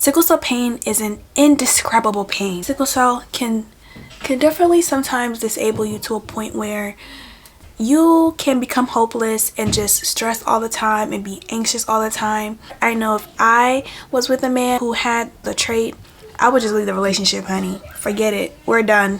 Sickle cell pain is an indescribable pain. Sickle cell can definitely sometimes disable you to a point where you can become hopeless and just stress all the time and be anxious all the time. I know if I was with a man who had the trait, I would just leave the relationship, honey. Forget it. We're done.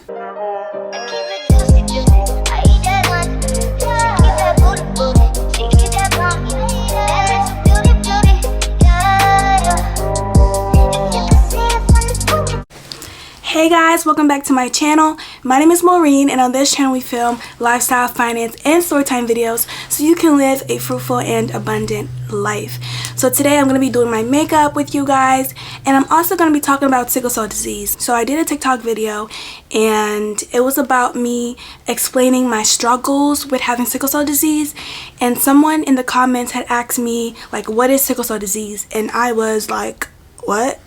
Hey guys, welcome back to my channel. My name is Maureen, and on this channel we film lifestyle, finance, and storytime videos so you can live a fruitful and abundant life. So today I'm going to be doing my makeup with you guys, and I'm also going to be talking about sickle cell disease. So I did a TikTok video and it was about me explaining my struggles with having sickle cell disease, and someone in the comments had asked me like, what is sickle cell disease? And I was like, what?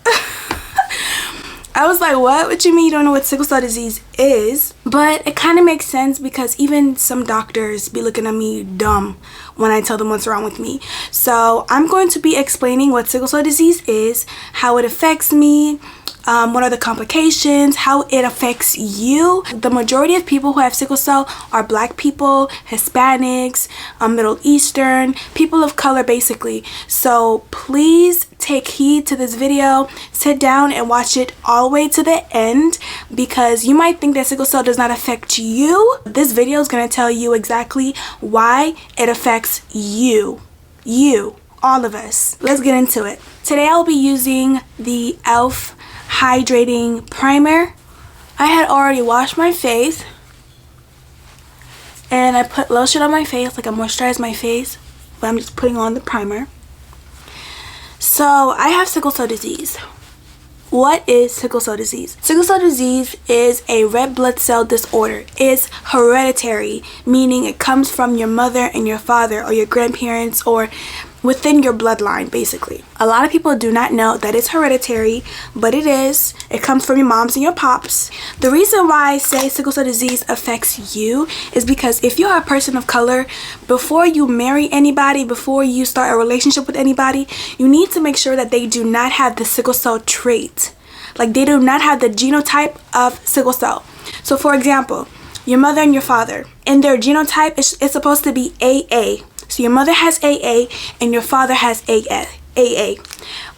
I was like, what you mean you don't know what sickle cell disease is? But it kind of makes sense because even some doctors be looking at me dumb when I tell them what's wrong with me. So I'm going to be explaining what sickle cell disease is, how it affects me, what are the complications, how it affects you. The majority of people who have sickle cell are black people, Hispanics, Middle Eastern, people of color basically. So please take heed to this video. Sit down and watch it all the way to the end because you might think that sickle cell does not affect you. This video is going to tell you exactly why it affects you, all of us. Let's get into it. Today I'll be using the e.l.f. hydrating primer. I had already washed my face and I put lotion on my face, like I moisturized my face, but I'm just putting on the primer. So I have sickle cell disease. What is sickle cell disease? Sickle cell disease is a red blood cell disorder. It's hereditary, meaning it comes from your mother and your father or your grandparents or within your bloodline basically. A lot of people do not know that it's hereditary, but it is. It comes from your moms and your pops. The reason why I say sickle cell disease affects you is because if you're a person of color, before you marry anybody, before you start a relationship with anybody, you need to make sure that they do not have the sickle cell trait. Like they do not have the genotype of sickle cell. So for example, your mother and your father, in their genotype, it's supposed to be AA. So your mother has AA and your father has AA.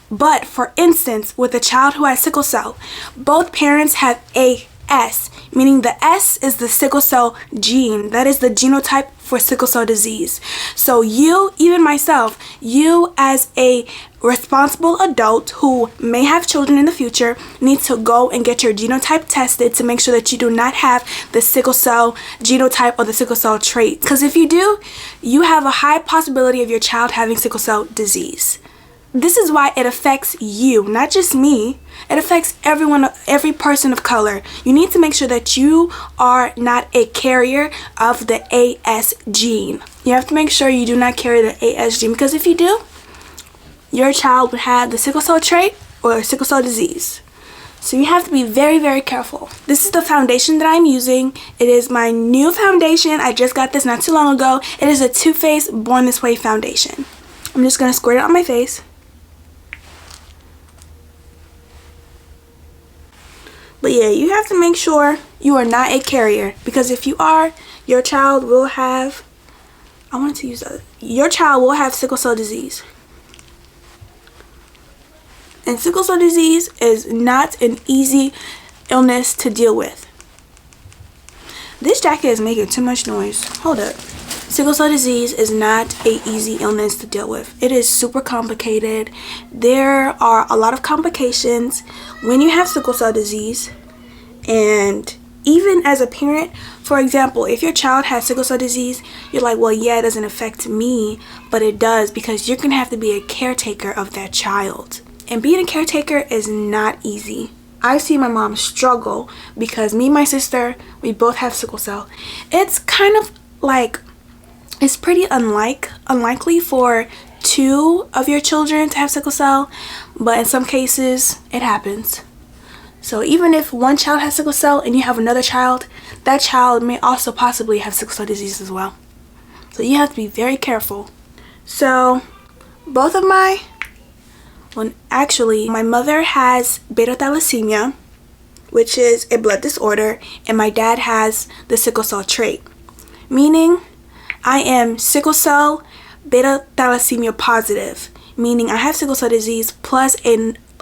But for instance, with a child who has sickle cell, both parents have AS, meaning the S is the sickle cell gene. That is the genotype for sickle cell disease. So you, even myself, you as a responsible adult who may have children in the future need to go and get your genotype tested to make sure that you do not have the sickle cell genotype or the sickle cell trait. Because if you do, you have a high possibility of your child having sickle cell disease. This is why it affects you, not just me. It affects everyone, every person of color. You need to make sure that you are not a carrier of the AS gene. You have to make sure you do not carry the AS gene, because if you do, your child would have the sickle cell trait or sickle cell disease. So you have to be very, very careful. This is the foundation that I'm using. It is my new foundation. I just got this not too long ago. It is a Too Faced Born This Way foundation. I'm just going to squirt it on my face. But yeah, you have to make sure you are not a carrier, because if you are, your child will have, your child will have sickle cell disease. And sickle cell disease is not an easy illness to deal with. This jacket is making too much noise. Hold up. Sickle cell disease is not an easy illness to deal with. It is super complicated. There are a lot of complications when you have sickle cell disease. And even as a parent, for example, if your child has sickle cell disease, you're like, well, yeah, it doesn't affect me, but it does, because you're going to have to be a caretaker of that child. And being a caretaker is not easy. I see my mom struggle because me and my sister, we both have sickle cell. It's kind of like, it's pretty unlikely for two of your children to have sickle cell, but in some cases it happens. So even if one child has sickle cell and you have another child, that child may also possibly have sickle cell disease as well. So you have to be very careful. So both of my Well, actually, my mother has beta thalassemia, which is a blood disorder, and my dad has the sickle cell trait, meaning I am sickle cell beta thalassemia positive, meaning I have sickle cell disease plus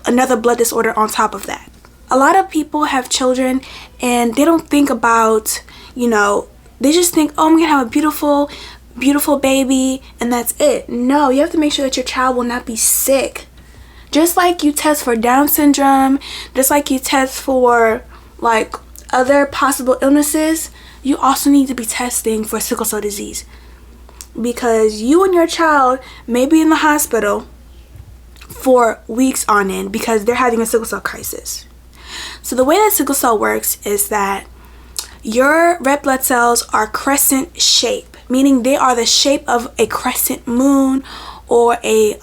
another blood disorder on top of that. A lot of people have children and they don't think about, they just think, oh, I'm gonna have a beautiful baby and that's it. No, you have to make sure that your child will not be sick. Just like you test for Down syndrome, just like you test for like other possible illnesses, you also need to be testing for sickle cell disease, because you and your child may be in the hospital for weeks on end because they're having a sickle cell crisis. So the way that sickle cell works is that your red blood cells are crescent shape, meaning they are the shape of a crescent moon, or a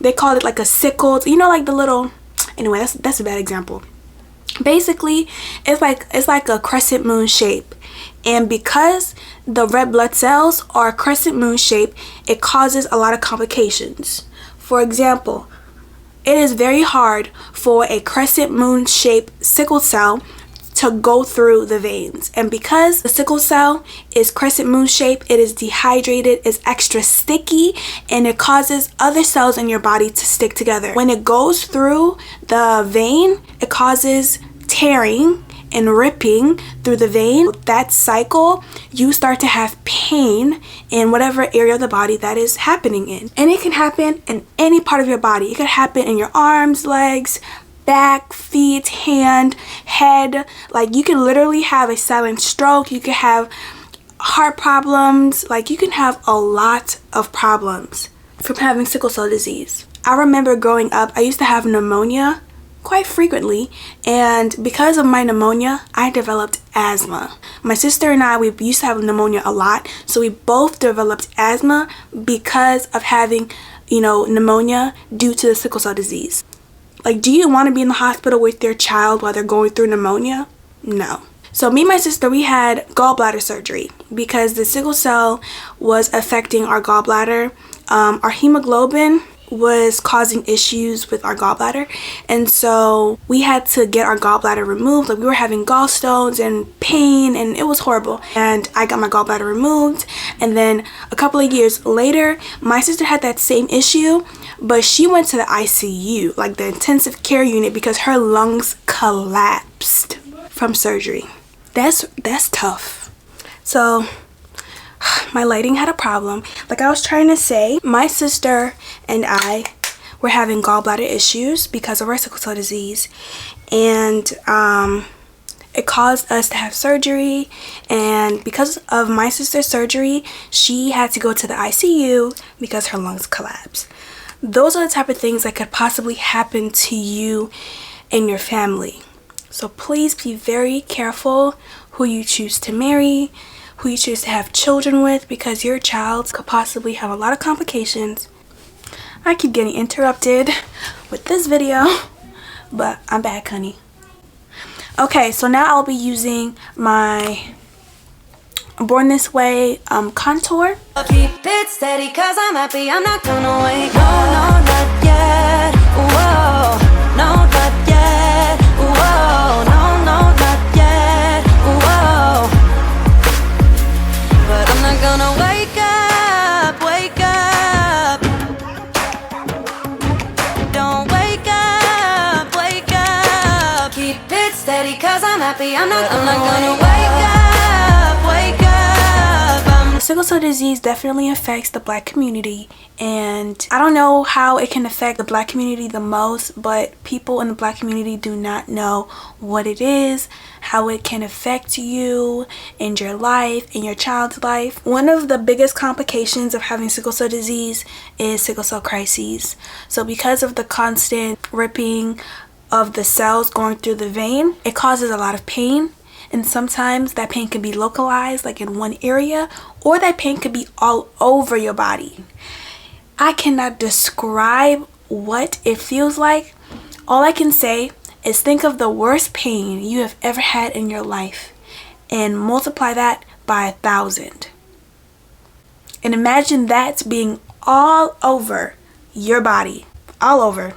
they call it like a sickle, like the little, anyway, that's a bad example. Basically, it's like a crescent moon shape, and because the red blood cells are crescent moon shape, it causes a lot of complications. For example, it is very hard for a crescent moon shaped sickle cell to go through the veins, and because the sickle cell is crescent moon shaped, it is dehydrated, it's extra sticky, and it causes other cells in your body to stick together. When it goes through the vein, it causes tearing and ripping through the vein. That cycle, you start to have pain in whatever area of the body that is happening in, and it can happen in any part of your body. It could happen in your arms, legs, back, feet, hand, head. Like, you can literally have a silent stroke, you can have heart problems, like you can have a lot of problems from having sickle cell disease. I remember growing up, I used to have pneumonia quite frequently, and because of my pneumonia, I developed asthma. My sister and I, we used to have pneumonia a lot, so we both developed asthma because of having, pneumonia due to the sickle cell disease. Like, do you want to be in the hospital with your child while they're going through pneumonia? No. So me and my sister, we had gallbladder surgery because the sickle cell was affecting our gallbladder. Our hemoglobin was causing issues with our gallbladder, and so we had to get our gallbladder removed. Like, we were having gallstones and pain, and it was horrible, and I got my gallbladder removed. And then a couple of years later, my sister had that same issue, but she went to the ICU, like the intensive care unit, because her lungs collapsed from surgery. That's tough. So my lighting had a problem. Like I was trying to say, my sister and I were having gallbladder issues because of our sickle cell disease, and it caused us to have surgery. And because of my sister's surgery, she had to go to the ICU because her lungs collapsed. Those are the type of things that could possibly happen to you and your family. So please be very careful who you choose to marry, who you choose to have children with, because your child could possibly have a lot of complications. I keep getting interrupted with this video, but I'm back, honey. Okay, so now I'll be using my Born This Way contour. Keep it steady, cause I'm happy, I'm not gonna wait. No, not yet. Whoa, no, not yet. Whoa, no, not yet. Whoa, but I'm not gonna wake up. Don't wake up. Keep it steady, cause I'm happy, I'm not gonna wake up. Sickle cell disease definitely affects the Black community, and I don't know how it can affect the Black community the most, but people in the Black community do not know what it is, how it can affect you and your life and your child's life. One of the biggest complications of having sickle cell disease is sickle cell crises. So because of the constant ripping of the cells going through the vein, it causes a lot of pain. And sometimes that pain can be localized, like in one area, or that pain could be all over your body. I cannot describe what it feels like. All I can say is think of the worst pain you have ever had in your life and multiply that by 1,000. And imagine that being all over your body, all over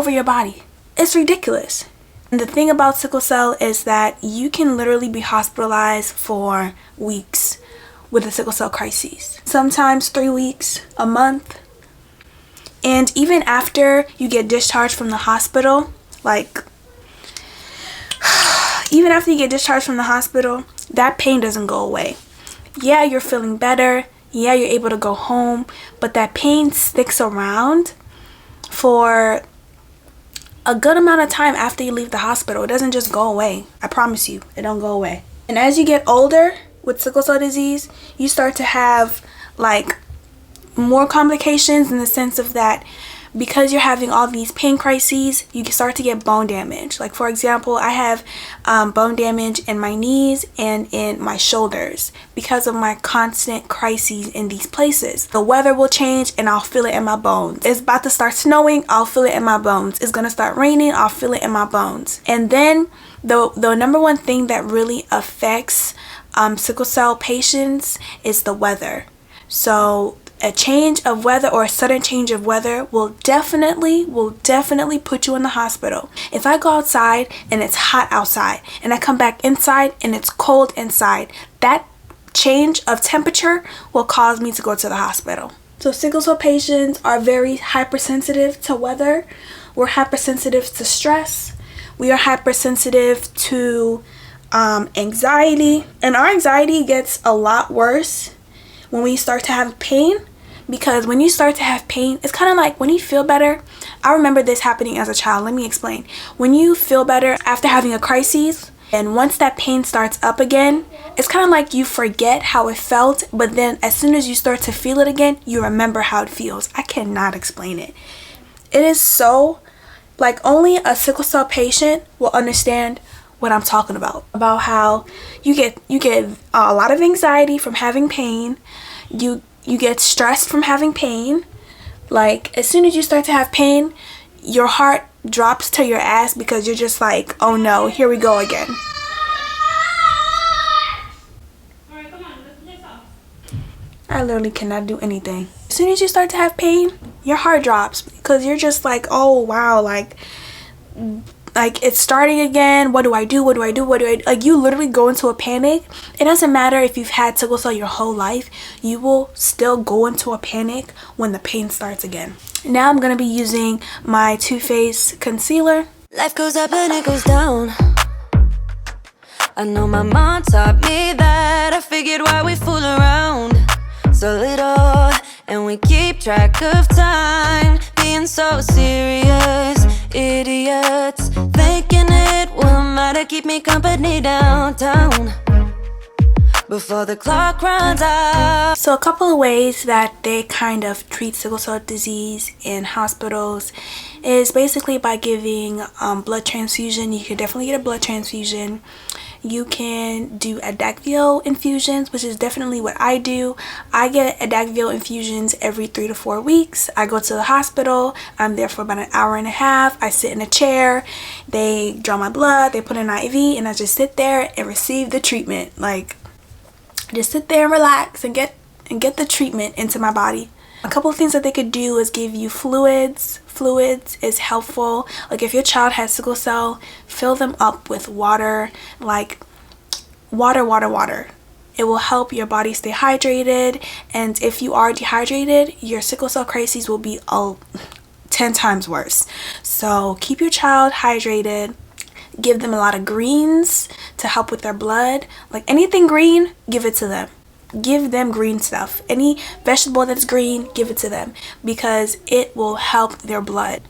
your body. It's ridiculous. And the thing about sickle cell is that you can literally be hospitalized for weeks with a sickle cell crisis. Sometimes 3 weeks, a month. And even after you get discharged from the hospital, that pain doesn't go away. Yeah, you're feeling better. Yeah, you're able to go home. But that pain sticks around for a good amount of time after you leave the hospital. It doesn't just go away. I promise you, it don't go away. And as you get older with sickle cell disease, you start to have more complications in the sense of that because you're having all these pain crises, you can start to get bone damage. Like, for example, I have bone damage in my knees and in my shoulders because of my constant crises in these places. The weather will change and I'll feel it in my bones. It's about to start snowing, I'll feel it in my bones. It's gonna start raining, I'll feel it in my bones. And then the number one thing that really affects sickle cell patients is the weather. So a change of weather or a sudden change of weather will definitely put you in the hospital. If I go outside and it's hot outside and I come back inside and it's cold inside, that change of temperature will cause me to go to the hospital. So sickle cell patients are very hypersensitive to weather. We're hypersensitive to stress. We are hypersensitive to anxiety. And our anxiety gets a lot worse when we start to have pain, because when you start to have pain, it's kind of like when you feel better. I remember this happening as a child. Let me explain. When you feel better after having a crisis, and once that pain starts up again, it's kind of like you forget how it felt, but then as soon as you start to feel it again, you remember how it feels. I cannot explain it. It is so, only a sickle cell patient will understand what I'm talking about how you get a lot of anxiety from having pain. You get stressed from having pain. As soon as you start to have pain, your heart drops to your ass because you're just like, oh no, here we go again. Alright, come on, let's play off. I literally cannot do anything. As soon as you start to have pain, your heart drops because you're just like, oh wow, it's starting again. What do I do? You literally go into a panic. It doesn't matter if you've had sickle cell your whole life. You will still go into a panic when the pain starts again. Now I'm going to be using my Too Faced concealer. Life goes up and it goes down. I know my mom taught me that. I figured why we fool around so little, and we keep track of time, being so serious, idiots, thinking it will matter, keep me company downtown before the clock runs out. So a couple of ways that they kind of treat sickle cell disease in hospitals is basically by giving blood transfusion. You can definitely get a blood transfusion. You can do Adacvio infusions, which is definitely what I do. I get Adacvio infusions every 3 to 4 weeks. I go to the hospital. I'm there for about an hour and a half. I sit in a chair. They draw my blood. They put an IV, and I just sit there and receive the treatment. Just sit there and relax and get the treatment into my body. A couple of things that they could do is give you fluids. Fluids is helpful. If your child has sickle cell, fill them up with water, water. It will help your body stay hydrated, and if you are dehydrated, your sickle cell crises will be 10 times worse. So keep your child hydrated. Give them a lot of greens to help with their blood. Anything green, give it to them. Give them green stuff. Any vegetable that's green, give it to them because it will help their blood.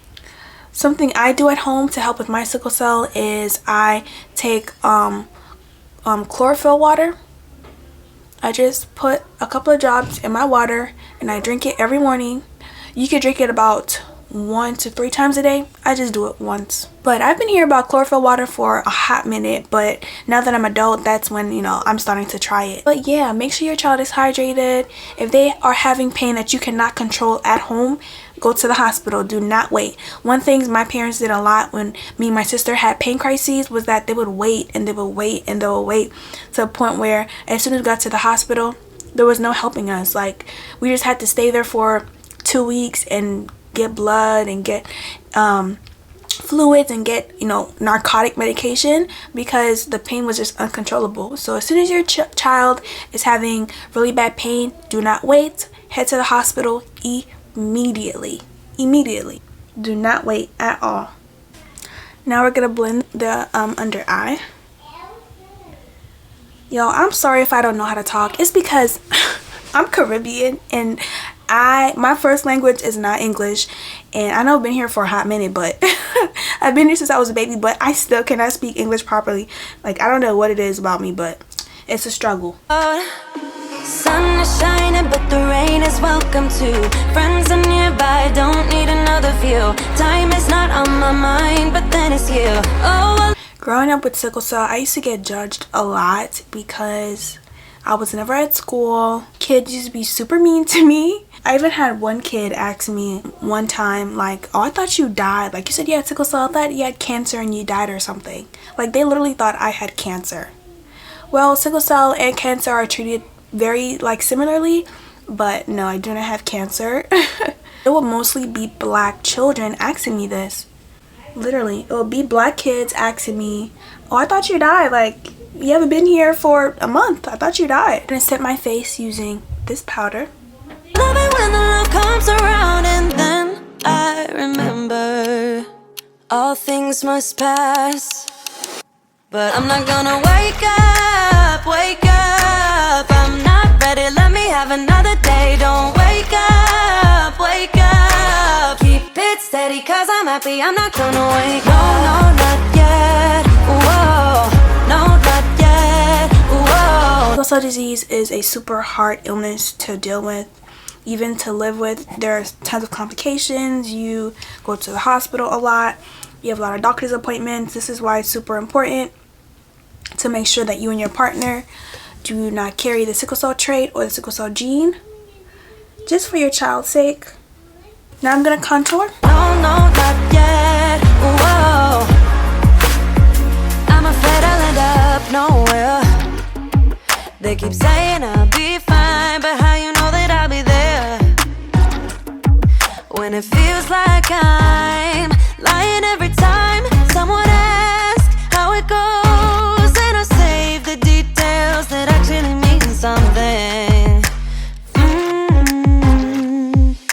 Something I do at home to help with my sickle cell is I take chlorophyll water. I just put a couple of drops in my water and I drink it every morning. You can drink it about 1 to 3 times a day. I just do it once. But I've been hearing about chlorophyll water for a hot minute, but now that I'm adult, that's when I'm starting to try it. But yeah, make sure your child is hydrated. If they are having pain that you cannot control at home, go to the hospital. Do not wait. One thing my parents did a lot when me and my sister had pain crises was that they would wait and they would wait and they would wait to a point where as soon as we got to the hospital, there was no helping us. We just had to stay there for 2 weeks and get blood and get fluids and get, you know, narcotic medication because the pain was just uncontrollable. So as soon as your child is having really bad pain, do not wait. Head to the hospital immediately. Do not wait at all. Now we're gonna blend the under eye. Yo, I'm sorry if I don't know how to talk. It's because I'm Caribbean and my first language is not English, and I know I've been here for a hot minute, but I've been here since I was a baby, but I still cannot speak English properly. Like, I don't know what it is about me, but it's a struggle. Sun is shining, but the rain is welcome too. Friends are nearby, don't need another view. Time is not on my mind, but then it's you. Oh, growing up with sickle cell, I used to get judged a lot because I was never at school. Kids used to be super mean to me. I even had one kid ask me one time, like, oh, I thought you died. Like, you said you had sickle cell. I thought you had cancer and you died or something. Like, they literally thought I had cancer. Well, sickle cell and cancer are treated very, like, similarly. But no, I do not have cancer. It will mostly be black children asking me this. Literally, it will be black kids asking me, oh, I thought you died. Like, you haven't been here for a month. I thought you died. I'm gonna set my face using this powder. love it when the love comes around, and then I remember all things must pass. But I'm not gonna wake up. I'm not ready, let me have another day. Don't wake up. Keep it steady, cause I'm happy, I'm not gonna wake up. No, not yet. Whoa, no, not yet. Whoa. Sickle cell disease is a super hard illness to deal with, even to live with. There are tons of complications. You go to the hospital a lot. You have a lot of doctor's appointments. This is why it's super important to make sure that you and your partner do not carry the sickle cell trait or the sickle cell gene, just for your child's sake. Now I'm gonna contour. No, not yet. Whoa. I'm afraid I'll end up nowhere. They keep saying I'll be fine, but how you know that I'll be there when it feels like I'm lying every time someone asks how it goes, and I save the details that actually mean something.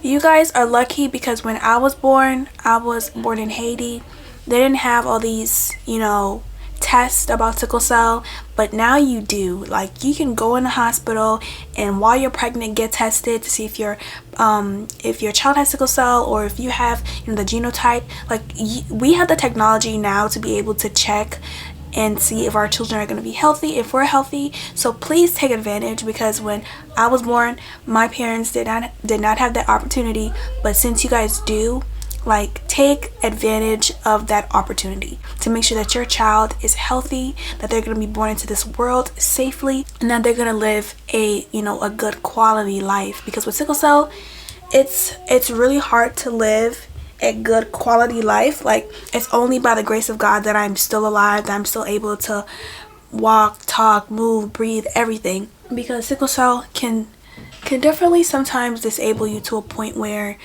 You guys are lucky because when I was born in Haiti. They didn't have all these, you know, tests about sickle cell, but now you do. Like, you can go in the hospital and while you're pregnant get tested to see if your child has sickle cell or if you have, you know, the genotype. Like, we have the technology now to be able to check and see if our children are going to be healthy, if we're healthy. So please take advantage, because when I was born, my parents did not have that opportunity, but since you guys do, like, take advantage of that opportunity to make sure that your child is healthy, that they're going to be born into this world safely, and that they're going to live a, you know, a good quality life. Because with sickle cell, it's really hard to live a good quality life. Like, it's only by the grace of God that I'm still alive, that I'm still able to walk, talk, move, breathe, everything. Because sickle cell can definitely sometimes disable you to a point where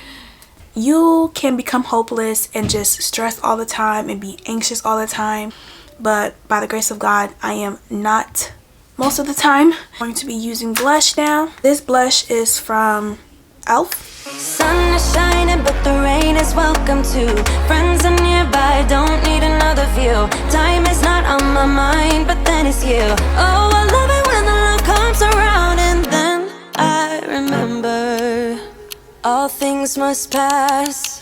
you can become hopeless and just stress all the time and be anxious all the time. But by the grace of God, I am not most of the time. I'm going to be using blush now. This blush is from Elf. Sun is shining, but the rain is welcome too. Friends are nearby, don't need another view. Time is not on my mind, but then it's you. Oh, I love it when the love comes around, and then I remember all things must pass.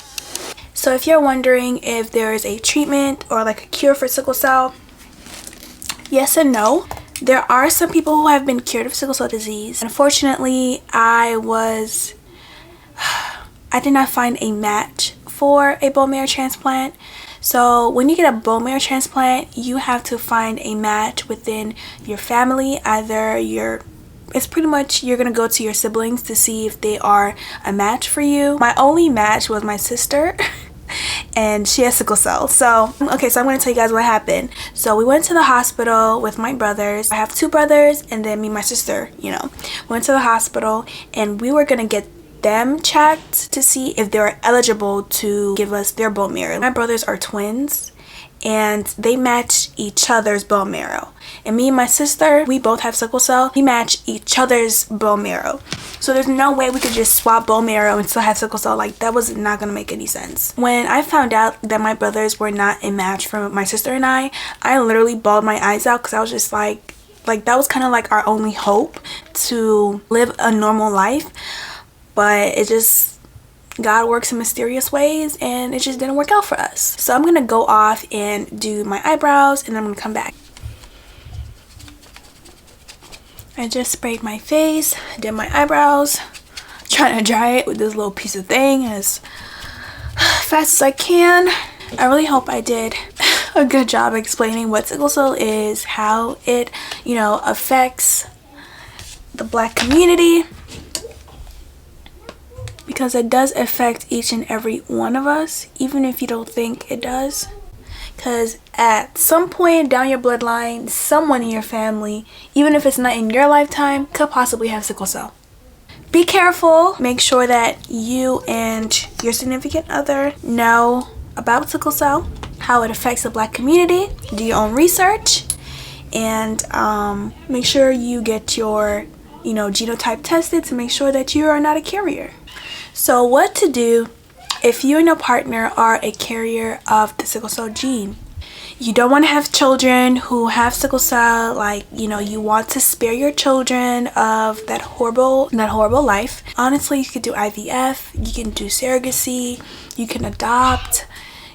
So if you're wondering if there is a treatment or like a cure for sickle cell, yes and no. There are some people who have been cured of sickle cell disease. Unfortunately, I did not find a match for a bone marrow transplant. So when you get a bone marrow transplant, you have to find a match within your family. It's pretty much you're gonna go to your siblings to see if they are a match for you. My only match was my sister and she has sickle cell. So okay, so I'm gonna tell you guys what happened. So we went to the hospital with my brothers. I have two brothers and then me and my sister, you know, went to the hospital and we were gonna get them checked to see if they were eligible to give us their bone marrow. My brothers are twins and they match each other's bone marrow. And me and my sister, we both have sickle cell. We match each other's bone marrow. So there's no way we could just swap bone marrow and still have sickle cell. Like, that was not gonna make any sense. When I found out that my brothers were not a match for my sister and I literally bawled my eyes out because I was just like that was kind of like our only hope to live a normal life. But it just, God works in mysterious ways and it just didn't work out for us. So I'm gonna go off and do my eyebrows and then I'm gonna come back. I just sprayed my face, did my eyebrows, trying to dry it with this little piece of thing as fast as I can. I really hope I did a good job explaining what sickle cell is, how it, affects the Black community. Because it does affect each and every one of us, even if you don't think it does. Because at some point down your bloodline, someone in your family, even if it's not in your lifetime, could possibly have sickle cell. Be careful. Make sure that you and your significant other know about sickle cell, how it affects the Black community. Do your own research. And make sure you get your genotype tested to make sure that you are not a carrier. So what to do if you and your partner are a carrier of the sickle cell gene. You don't want to have children who have sickle cell. You want to spare your children of that horrible life. Honestly, you could do IVF, you can do surrogacy, you can adopt,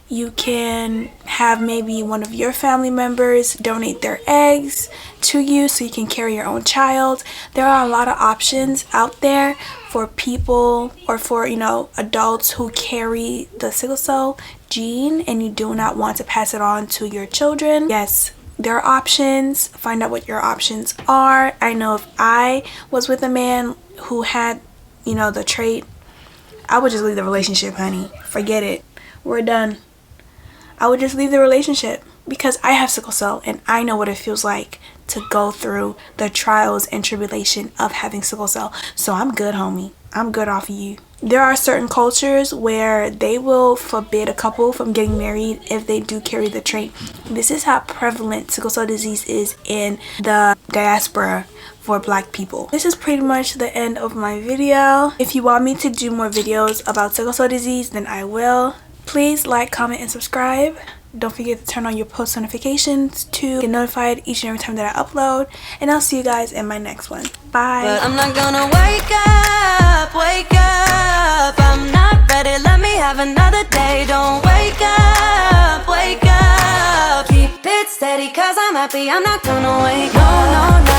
you can have maybe one of your family members donate their eggs to you so you can carry your own child. There are a lot of options out there for people or for adults who carry the sickle cell gene and you do not want to pass it on to your children. Yes, there are options. Find out what your options are. I know if I was with a man who had the trait, I would just leave the relationship, honey. Forget it. We're done. I would just leave the relationship because I have sickle cell and I know what it feels like to go through the trials and tribulation of having sickle cell. So I'm good, homie. I'm good off of you. There are certain cultures where they will forbid a couple from getting married if they do carry the trait. This is how prevalent sickle cell disease is in the diaspora for Black people. This is pretty much the end of my video. If you want me to do more videos about sickle cell disease, then I will. Please like, comment, and subscribe. Don't forget to turn on your post notifications to get notified each and every time that I upload. And I'll see you guys in my next one. Bye. But I'm not gonna wake up, wake up. I'm not ready, let me have another day. Don't wake up, wake up. Keep it steady, cause I'm happy, I'm not gonna wake up. No, no, no.